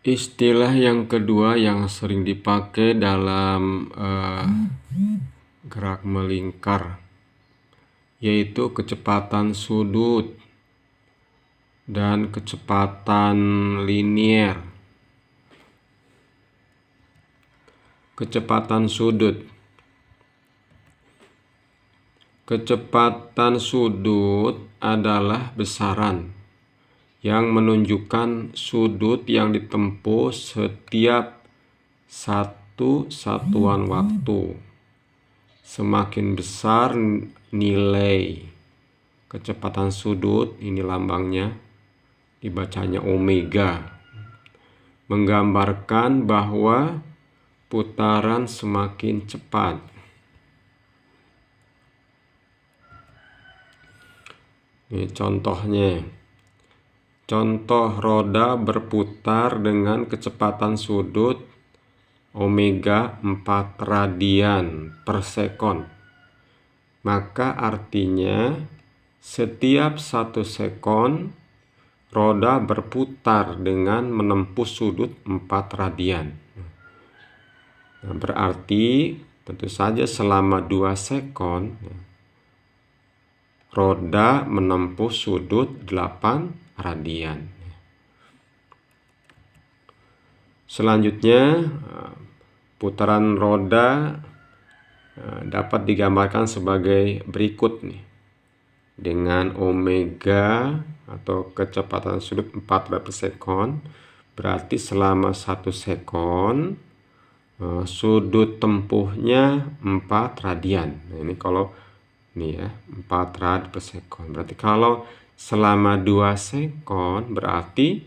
Istilah yang kedua yang sering dipakai dalam gerak melingkar yaitu kecepatan sudut dan kecepatan linier. Kecepatan sudut. Kecepatan sudut adalah besaran yang menunjukkan sudut yang ditempuh setiap satu satuan waktu. Semakin besar nilai kecepatan sudut, ini lambangnya, dibacanya omega, menggambarkan bahwa putaran semakin cepat. Ini contohnya. Contoh roda berputar dengan kecepatan sudut omega 4 radian per sekon. Maka artinya setiap 1 sekon roda berputar dengan menempuh sudut 4 radian. Nah, berarti tentu saja selama 2 sekon roda menempuh sudut 8 radian. Selanjutnya, putaran roda dapat digambarkan sebagai berikut nih. Dengan omega atau kecepatan sudut 4 radian per sekon, berarti selama 1 sekon sudut tempuhnya 4 radian. Nah, ini kalau ini ya, 4 rad per sekon. Berarti kalau selama 2 sekon berarti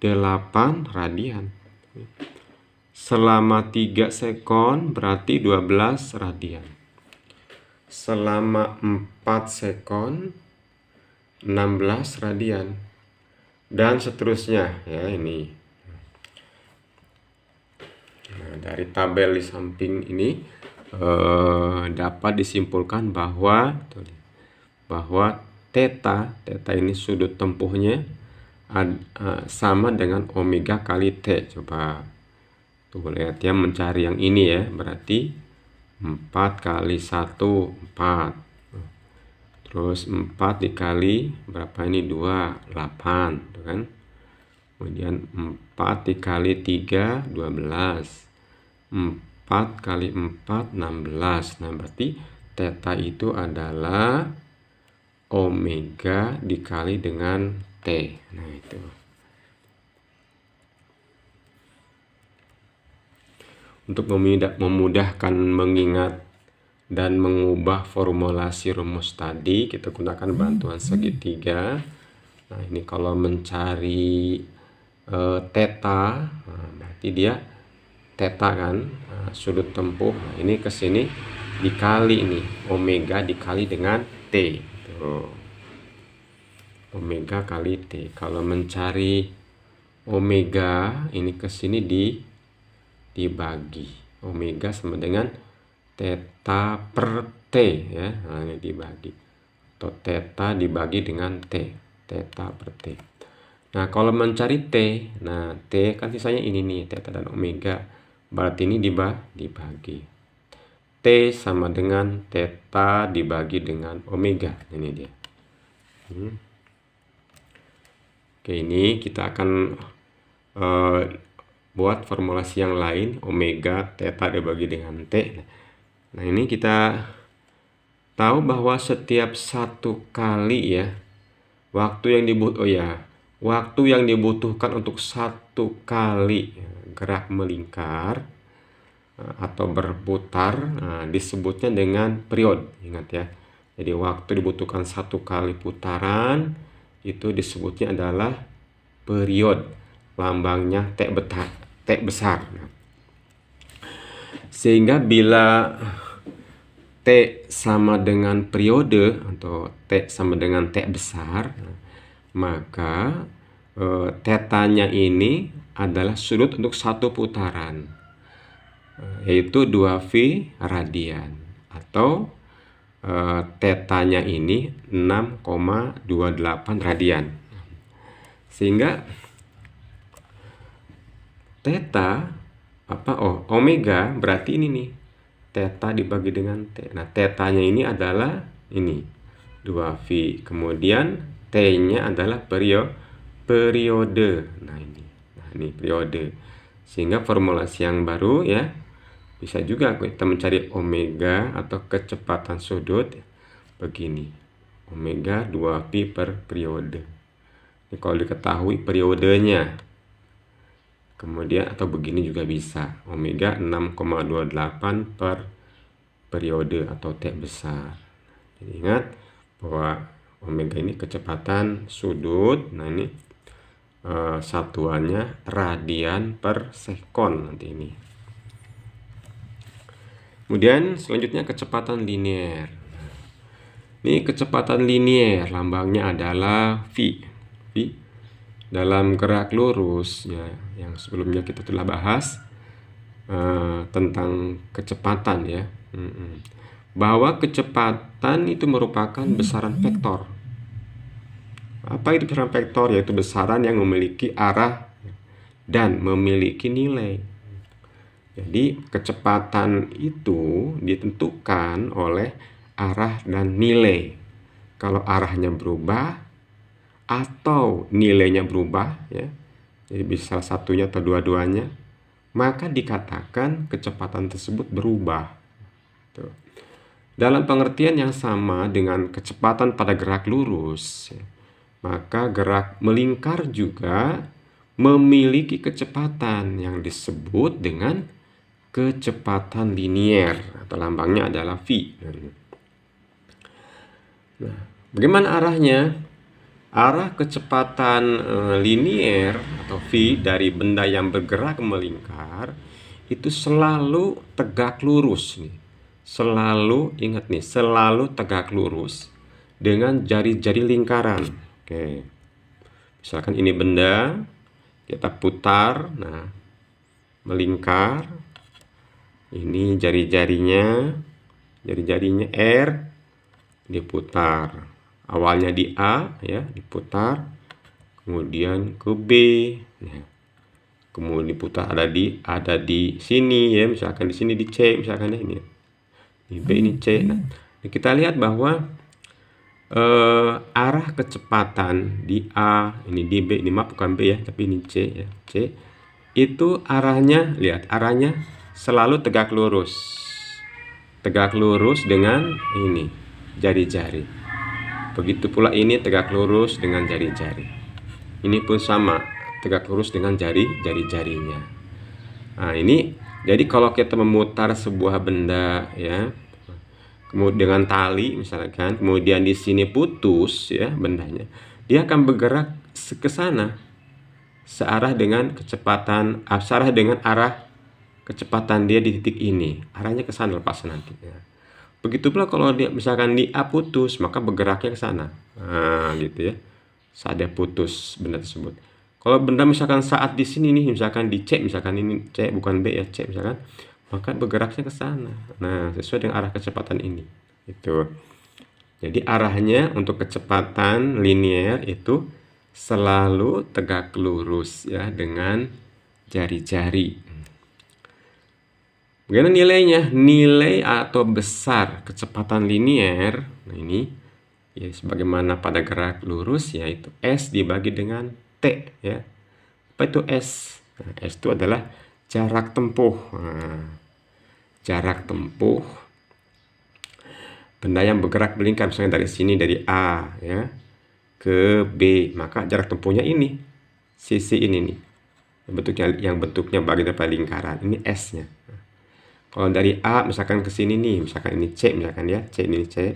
8 radian. Selama 3 sekon berarti 12 radian. Selama 4 sekon 16 radian. Dan seterusnya ya ini. Nah, dari tabel di samping ini dapat disimpulkan bahwa theta ini sudut tempuhnya sama dengan omega kali T. Coba tuh lihat ya, mencari yang ini ya, berarti 4 kali 1 4. Terus 4 dikali berapa ini 2 8 kan. Kemudian 4 dikali 3 12. 4 kali 4 16. Nah, berarti theta itu adalah omega dikali dengan T. Nah, itu. Untuk memudahkan mengingat dan mengubah formulasi rumus tadi, kita gunakan bantuan segitiga. Nah, ini kalau mencari theta, nah, berarti dia theta kan, sudut tempuh. Nah, ini ke sini dikali ini omega dikali dengan T. Tuh. Omega kali T. Kalau mencari omega ini ke sini dibagi. Omega sama dengan theta per T ya. Nah, ini dibagi. Atau theta dibagi dengan T. Theta per T. Nah, kalau mencari T, nah T kan sisanya ini nih, theta dan omega. Berarti ini dibagi. T sama dengan theta dibagi dengan omega. Ini dia. Oke, ini kita akan buat formulasi yang lain. Omega theta dibagi dengan T. Nah, ini kita tahu bahwa setiap 1 kali ya, waktu yang dibutuhkan untuk 1 kali gerak melingkar atau berputar disebutnya dengan period. Ingat ya. Jadi waktu dibutuhkan 1 kali putaran itu disebutnya adalah period. Lambangnya T besar. Sehingga bila T sama dengan periode atau T sama dengan T besar, maka tetanya ini adalah sudut untuk 1 putaran, yaitu 2V radian, atau tetanya ini 6,28 radian. Sehingga Theta omega berarti ini nih. Theta dibagi dengan T. Nah, tetanya ini adalah ini 2V. Kemudian T-nya adalah periode. Nah, ini periode. Sehingga formulasi yang baru ya, bisa juga kita mencari omega atau kecepatan sudut begini. Omega 2V per periode. Ini kalau diketahui periodenya. Kemudian atau begini juga bisa. Omega 6,28 per periode atau T besar. Jadi ingat bahwa omega ini kecepatan sudut. Nah, ini satuannya radian per sekon nanti ini. Kemudian selanjutnya kecepatan linear. Ini kecepatan linear, lambangnya adalah V. Dalam gerak lurus ya, yang sebelumnya kita telah bahas tentang kecepatan ya. Bahwa kecepatan itu merupakan besaran vektor. Apa itu besaran vektor? Yaitu besaran yang memiliki arah dan memiliki nilai. Jadi kecepatan itu ditentukan oleh arah dan nilai. Kalau arahnya berubah atau nilainya berubah ya, jadi bisa salah satunya atau dua-duanya, maka dikatakan kecepatan tersebut berubah. Tuh. Dalam pengertian yang sama dengan kecepatan pada gerak lurus, maka gerak melingkar juga memiliki kecepatan yang disebut dengan kecepatan linear atau lambangnya adalah V. Nah, bagaimana arahnya? Arah kecepatan linear atau V dari benda yang bergerak melingkar itu selalu tegak lurus nih. Selalu ingat nih, selalu tegak lurus dengan jari-jari lingkaran. Oke. Misalkan ini benda, kita putar, nah melingkar. Ini jari-jarinya R diputar. Awalnya di A ya, diputar, kemudian ke B. Ya. Kemudian diputar ada di sini ya, misalkan di sini di C, misalkan ini. Di B ini C. Nah, kita lihat bahwa arah kecepatan di A, ini di B, ini maaf bukan B ya, tapi ini C ya, C. Itu arahnya, lihat arahnya selalu tegak lurus. Tegak lurus dengan ini jari-jari. Begitu pula ini tegak lurus dengan jari-jari. Ini pun sama, tegak lurus dengan jari-jarinya. Nah, ini jadi kalau kita memutar sebuah benda ya, kemudian dengan tali misalkan, kemudian di sini putus ya bendanya, dia akan bergerak ke sana searah dengan arah kecepatan dia di titik ini. Arahnya ke sana lepas nanti ya. Begitu pula kalau dia misalkan di A putus, maka bergeraknya ke sana. Nah, gitu ya. Saat dia putus benda tersebut. Kalau benda misalkan saat di sini nih, misalkan di C, misalkan ini C bukan B ya, C misalkan, maka bergeraknya ke sana. Nah, sesuai dengan arah kecepatan ini. Itu. Jadi arahnya untuk kecepatan linear itu selalu tegak lurus ya dengan jari-jari. Bagaimana nilainya? Nilai atau besar kecepatan linear, nah ini ya sebagaimana pada gerak lurus yaitu S dibagi dengan T ya. Apa itu S? Nah, S itu adalah jarak tempuh. Nah, jarak tempuh benda yang bergerak melingkar misalnya dari sini dari A ya ke B, maka jarak tempuhnya ini sisi ini nih. Yang bentuknya bagian dari lingkaran. Ini S-nya. Kalau dari A misalkan ke sini nih, misalkan ini C misalkan ya, C ini C,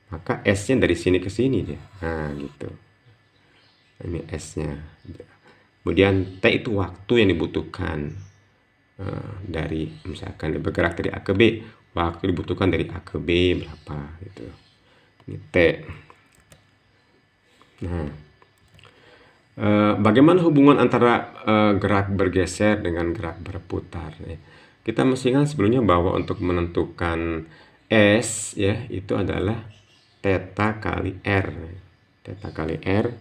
maka S-nya dari sini ke sini dia. Nah, gitu. Ini S-nya. Kemudian T itu waktu yang dibutuhkan dari misalkan bergerak dari A ke B, waktu dibutuhkan dari A ke B berapa gitu. Ini T. Nah, bagaimana hubungan antara gerak bergeser dengan gerak berputar ya? Kita mesti ingat sebelumnya bahwa untuk menentukan S ya itu adalah theta kali R. Theta kali R.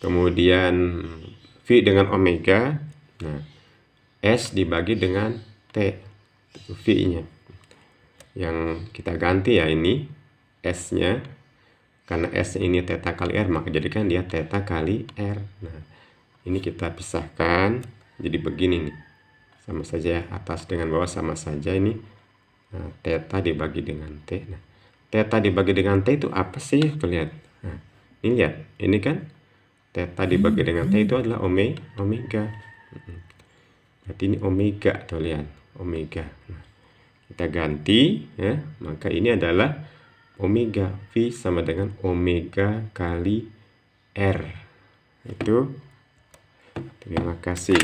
Kemudian V dengan omega. Nah, S dibagi dengan T, V-nya. Yang kita ganti ya ini S-nya, karena S ini theta kali R, maka jadikan dia theta kali R. Nah, ini kita pisahkan jadi begini nih, sama saja atas dengan bawah sama saja ini. Nah, theta dibagi dengan T. Nah, theta dibagi dengan T itu apa sih? Tuh lihat. Nah, ini lihat, ini kan theta dibagi dengan T itu adalah omega. Berarti ini omega, tuh lihat, omega. Nah, kita ganti ya, maka ini adalah omega. V sama dengan omega kali R. Itu. Terima kasih.